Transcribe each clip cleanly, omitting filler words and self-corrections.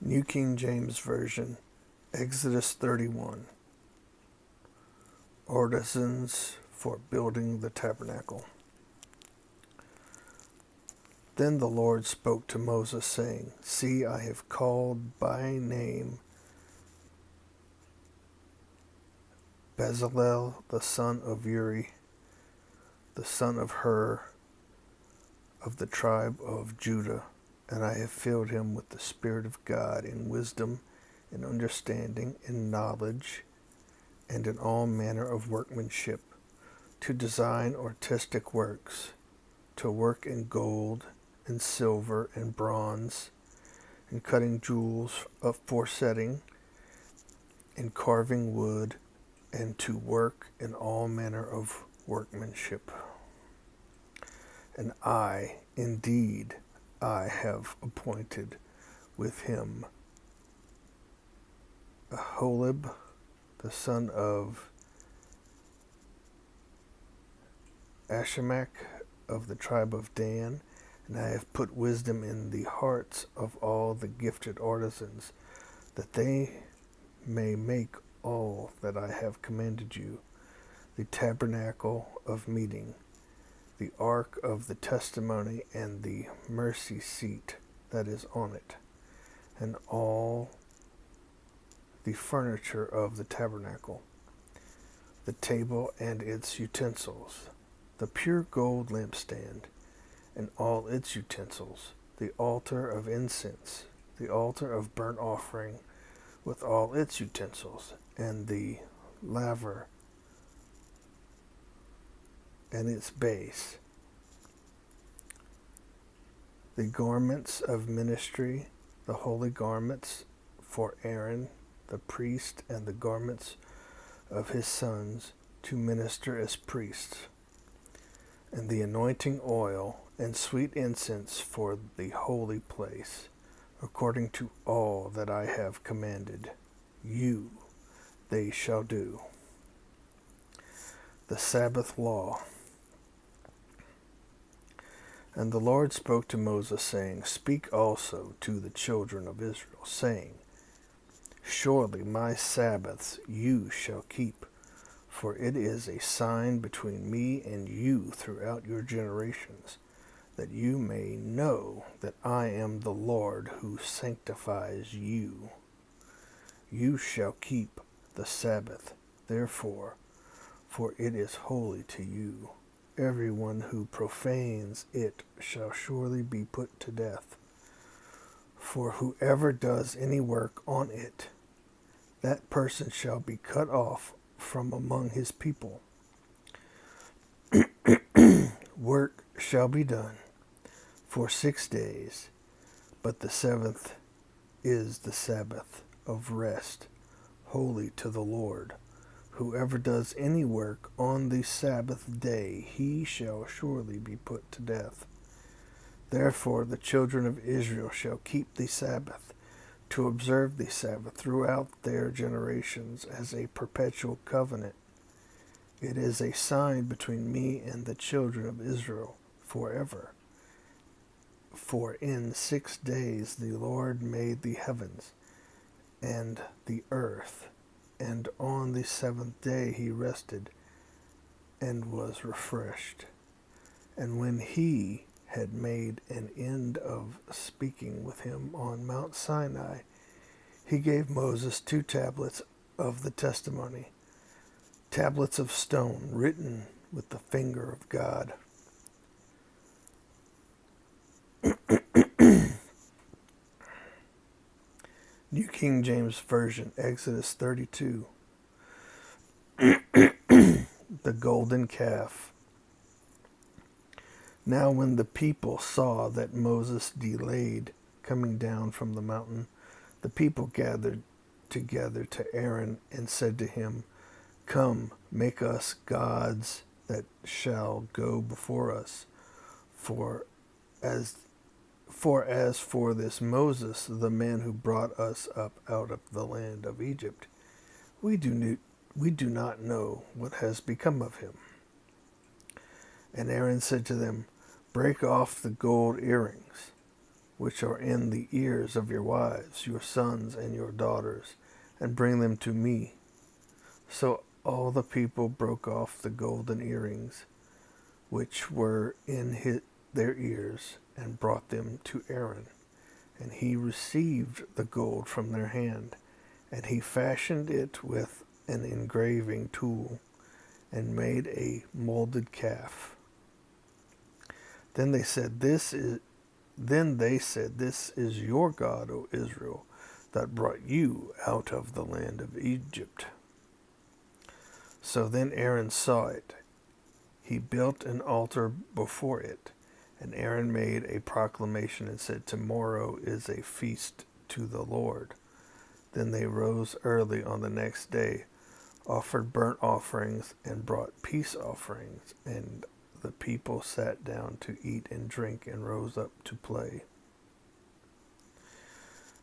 New King James Version, Exodus 31. Artisans for building the tabernacle. Then the Lord spoke to Moses, saying, See, I have called by name Bezalel, the son of Uri, the son of Hur, of the tribe of Judah, and I have filled him with the Spirit of God in wisdom, in understanding, in knowledge, and in all manner of workmanship, to design artistic works, to work in gold and silver and bronze, in cutting jewels for setting, in carving wood, and to work in all manner of workmanship. And I, indeed, I have appointed with him Aholib, the son of Ashimach, of the tribe of Dan, and I have put wisdom in the hearts of all the gifted artisans, that they may make all that I have commanded you, the tabernacle of meeting, the ark of the testimony, and the mercy seat that is on it, and all the furniture of the tabernacle, the table and its utensils, the pure gold lampstand, and all its utensils, the altar of incense, the altar of burnt offering, with all its utensils, and the laver and its base, the garments of ministry, the holy garments for Aaron the priest, and the garments of his sons to minister as priests, and the anointing oil and sweet incense for the holy place, according to all that I have commanded you, they shall do. The Sabbath law. And the Lord spoke to Moses, saying, Speak also to the children of Israel, saying, Surely my Sabbaths you shall keep, for it is a sign between me and you throughout your generations, that you may know that I am the Lord who sanctifies you. You shall keep the Sabbath, therefore, for it is holy to you. Everyone who profanes it shall surely be put to death. For whoever does any work on it, that person shall be cut off from among his people. Work shall be done for 6 days, but the seventh is the Sabbath of rest, holy to the Lord. Whoever does any work on the Sabbath day, he shall surely be put to death. Therefore the children of Israel shall keep the Sabbath, to observe the Sabbath throughout their generations as a perpetual covenant. It is a sign between me and the children of Israel forever. For in 6 days the Lord made the heavens and the earth, and on the seventh day he rested and was refreshed. And when he had made an end of speaking with him on Mount Sinai, he gave Moses 2 tablets of the testimony, tablets of stone written with the finger of God. New King James Version, Exodus 32. The golden calf. Now when the people saw that Moses delayed coming down from the mountain, the people gathered together to Aaron and said to him, Come, make us gods that shall go before us. For as for this Moses, the man who brought us up out of the land of Egypt, we do not know what has become of him. And Aaron said to them, Break off the gold earrings which are in the ears of your wives, your sons, and your daughters, and bring them to me. So all the people broke off the golden earrings which were in their ears, and brought them to Aaron. And he received the gold from their hand, and he fashioned it with an engraving tool, and made a molded calf. Then they said, This is your God, O Israel, that brought you out of the land of Egypt. So then Aaron saw it. He built an altar before it, and Aaron made a proclamation and said, Tomorrow is a feast to the Lord. Then they rose early on the next day, offered burnt offerings, and brought peace offerings, and the people sat down to eat and drink and rose up to play.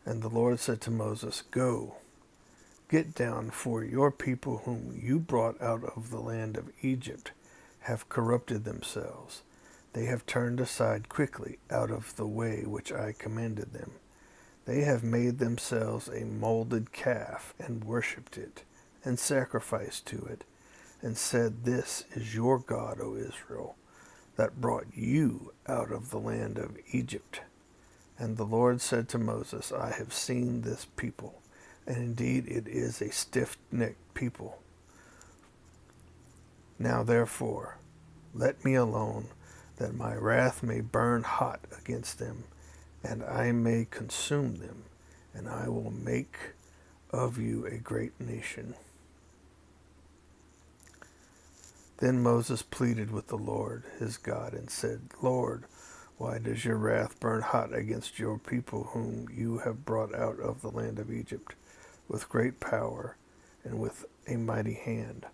And the Lord said to Moses, Go, get down, for your people whom you brought out of the land of Egypt have corrupted themselves. They have turned aside quickly out of the way which I commanded them. They have made themselves a molded calf and worshipped it, and sacrificed to it, and said, This is your God, O Israel, that brought you out of the land of Egypt. And the Lord said to Moses, I have seen this people, and indeed it is a stiff-necked people. Now therefore, let me alone, that my wrath may burn hot against them, and I may consume them, and I will make of you a great nation. Then Moses pleaded with the Lord his God and said, Lord, why does your wrath burn hot against your people whom you have brought out of the land of Egypt with great power and with a mighty hand?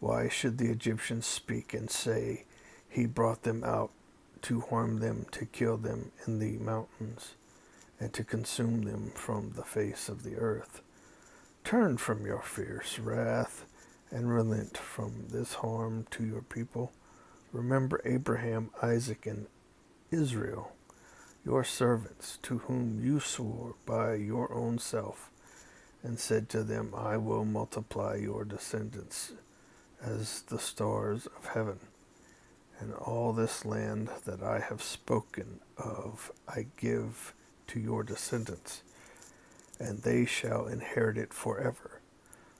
Why should the Egyptians speak and say, He brought them out to harm them, to kill them in the mountains, and to consume them from the face of the earth? Turn from your fierce wrath and relent from this harm to your people. Remember Abraham, Isaac, and Israel, your servants, to whom you swore by your own self, and said to them, I will multiply your descendants as the stars of heaven. And all this land that I have spoken of I give to your descendants, and they shall inherit it forever.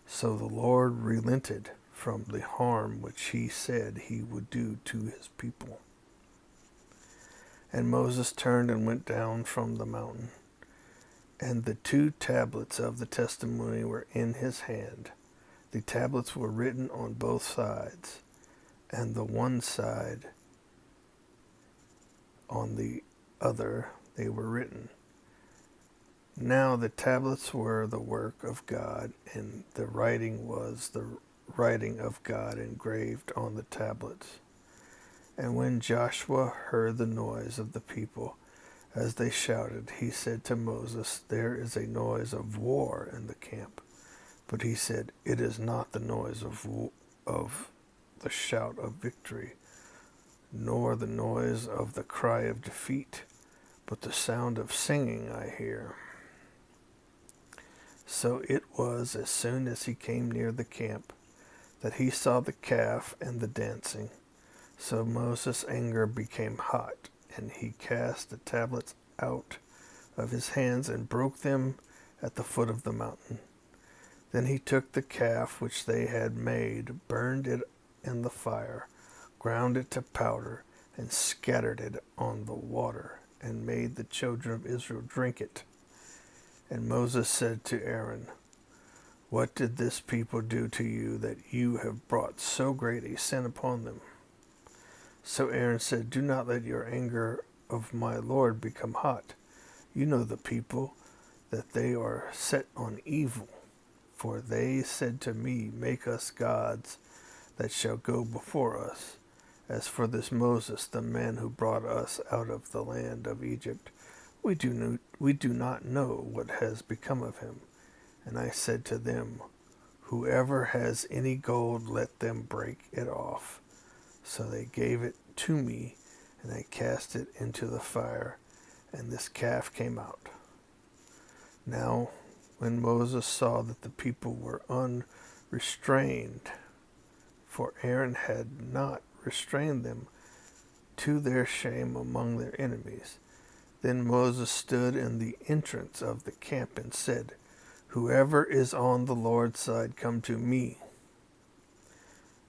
So the Lord relented from the harm which he said he would do to his people. And Moses turned and went down from the mountain, and the 2 tablets of the testimony were in his hand. The tablets were written on both sides, and the one side on the other they were written. Now the tablets were the work of God, and the writing was the writing of God engraved on the tablets. And when Joshua heard the noise of the people as they shouted, he said to Moses, There is a noise of war in the camp. But he said, It is not the noise of the shout of victory, nor the noise of the cry of defeat, but the sound of singing I hear. So it was, as soon as he came near the camp, that he saw the calf and the dancing. So Moses' anger became hot, and he cast the tablets out of his hands and broke them at the foot of the mountain. Then he took the calf which they had made, burned it in the fire, ground it to powder, and scattered it on the water, and made the children of Israel drink it. And Moses said to Aaron, What did this people do to you, that you have brought so great a sin upon them? So Aaron said, Do not let your anger of my Lord become hot. You know the people, that they are set on evil. For they said to me, Make us gods that shall go before us. As for this Moses, the man who brought us out of the land of Egypt, we do not know what has become of him. And I said to them, Whoever has any gold, let them break it off. So they gave it to me, and I cast it into the fire, and this calf came out. Now, when Moses saw that the people were unrestrained, for Aaron had not restrained them to their shame among their enemies, then Moses stood in the entrance of the camp and said, "Whoever is on the Lord's side, come to me."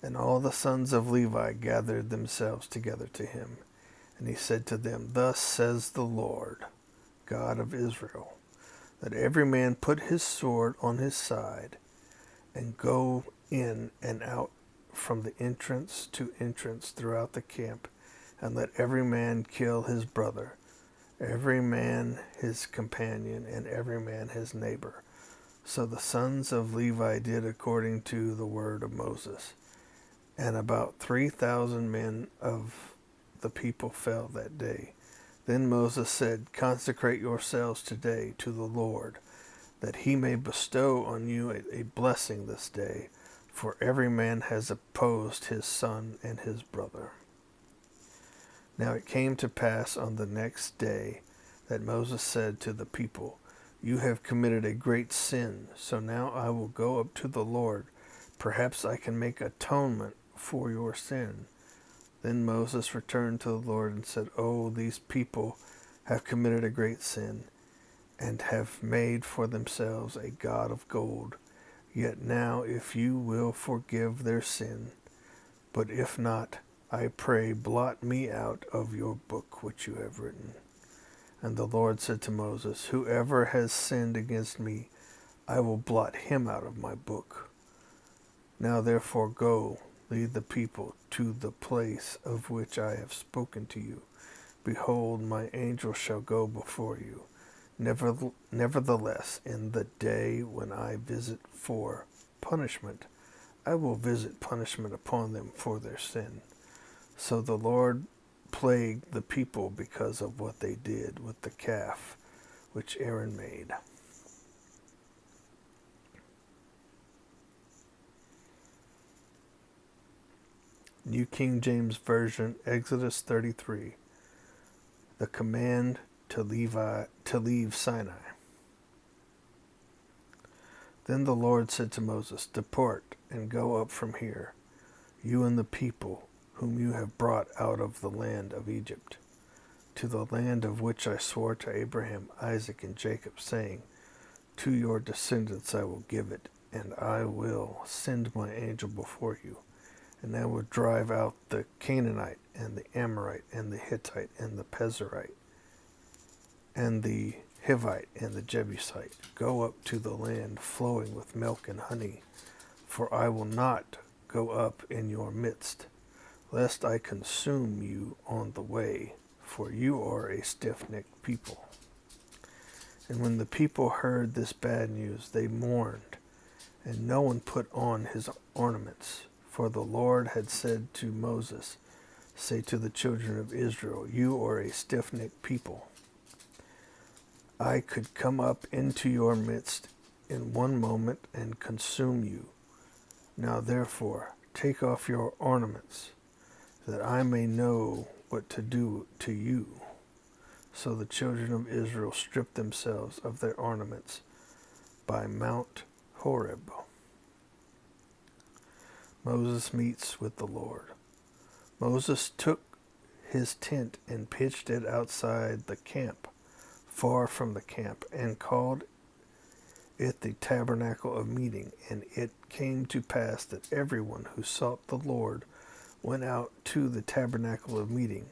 And all the sons of Levi gathered themselves together to him. And he said to them, "Thus says the Lord, God of Israel, that every man put his sword on his side, and go in and out from the entrance to entrance throughout the camp, and let every man kill his brother, every man his companion, and every man his neighbor." So the sons of Levi did according to the word of Moses. And about 3,000 men of the people fell that day. Then Moses said, "Consecrate yourselves today to the Lord, that he may bestow on you a blessing this day, for every man has opposed his son and his brother." Now it came to pass on the next day that Moses said to the people, "You have committed a great sin, so now I will go up to the Lord. Perhaps I can make atonement for your sin." Then Moses returned to the Lord and said, "Oh, these people have committed a great sin, and have made for themselves a god of gold. Yet now, if you will forgive their sin, but if not, I pray, blot me out of your book which you have written." And the Lord said to Moses, "Whoever has sinned against me, I will blot him out of my book. Now therefore go, lead the people to the place of which I have spoken to you. Behold, my angel shall go before you. Nevertheless, in the day when I visit for punishment, I will visit punishment upon them for their sin." So the Lord plagued the people because of what they did with the calf which Aaron made. New King James Version, Exodus 33. The command to leave Sinai. Then the Lord said to Moses, "Depart and go up from here, you and the people whom you have brought out of the land of Egypt, to the land of which I swore to Abraham, Isaac, and Jacob, saying, to your descendants I will give it, and I will send my angel before you. And I will drive out the Canaanite, and the Amorite, and the Hittite, and the Perizzite, and the Hivite, and the Jebusite. Go up to the land flowing with milk and honey, for I will not go up in your midst, lest I consume you on the way, for you are a stiff-necked people." And when the people heard this bad news, they mourned, and no one put on his ornaments. For the Lord had said to Moses, "Say to the children of Israel, you are a stiff-necked people. I could come up into your midst in one moment and consume you. Now therefore, take off your ornaments, that I may know what to do to you." So the children of Israel stripped themselves of their ornaments by Mount Horeb. Moses meets with the Lord. Moses took his tent and pitched it outside the camp, far from the camp, and called it the Tabernacle of Meeting. And it came to pass that everyone who sought the Lord went out to the Tabernacle of Meeting,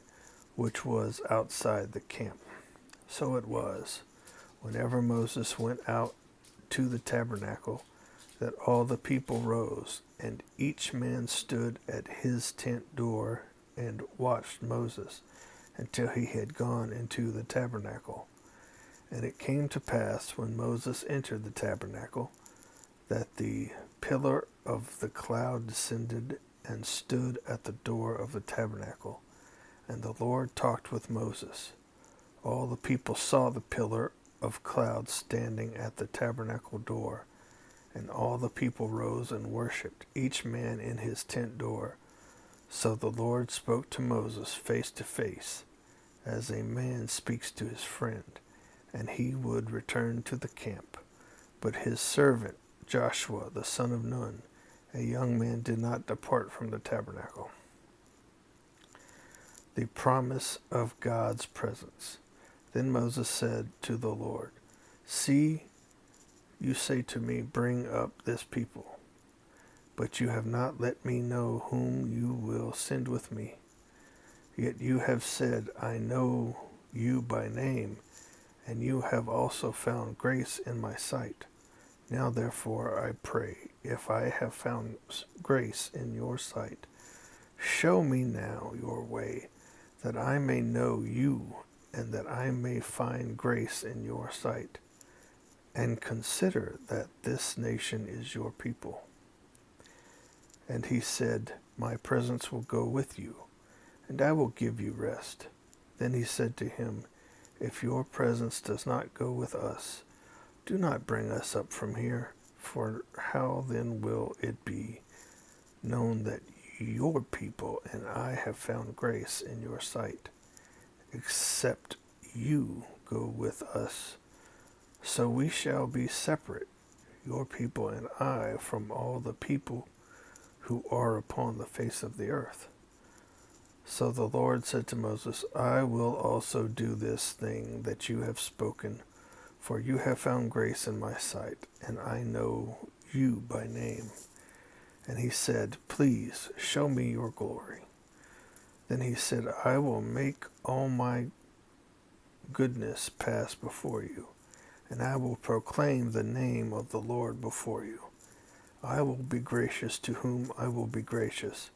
which was outside the camp. So it was, whenever Moses went out to the tabernacle, that all the people rose, and each man stood at his tent door and watched Moses until he had gone into the tabernacle. And it came to pass, when Moses entered the tabernacle, that the pillar of the cloud descended and stood at the door of the tabernacle, and the Lord talked with Moses. All the people saw the pillar of cloud standing at the tabernacle door, and all the people rose and worshipped, each man in his tent door. So the Lord spoke to Moses face to face, as a man speaks to his friend, and he would return to the camp. But his servant Joshua the son of Nun, a young man, did not depart from the tabernacle. The promise of God's presence. Then Moses said to the Lord, "See, you say to me, bring up this people, but you have not let me know whom you will send with me. Yet you have said, I know you by name, and you have also found grace in my sight. Now therefore I pray, if I have found grace in your sight, show me now your way, that I may know you, and that I may find grace in your sight. And consider that this nation is your people." And he said, "My presence will go with you, and I will give you rest." Then he said to him, "If your presence does not go with us, do not bring us up from here, for how then will it be known that your people and I have found grace in your sight, except you go with us? So we shall be separate, your people and I, from all the people who are upon the face of the earth." So the Lord said to Moses, "I will also do this thing that you have spoken, for you have found grace in my sight, and I know you by name." And he said, "Please show me your glory." Then he said, "I will make all my goodness pass before you, and I will proclaim the name of the Lord before you. I will be gracious to whom I will be gracious,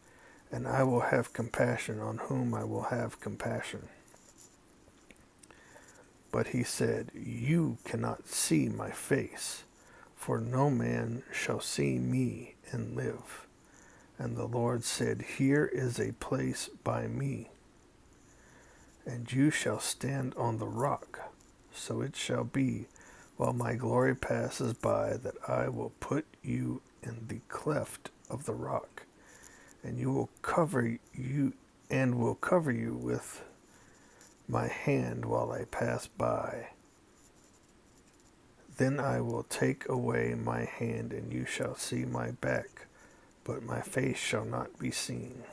and I will have compassion on whom I will have compassion." But he said, "You cannot see my face, for no man shall see me and live." And the Lord said, "Here is a place by me, and you shall stand on the rock. So it shall be, while my glory passes by, that I will put you in the cleft of the rock, and will cover you with my hand while I pass by. Then I will take away my hand, and you shall see my back, but my face shall not be seen."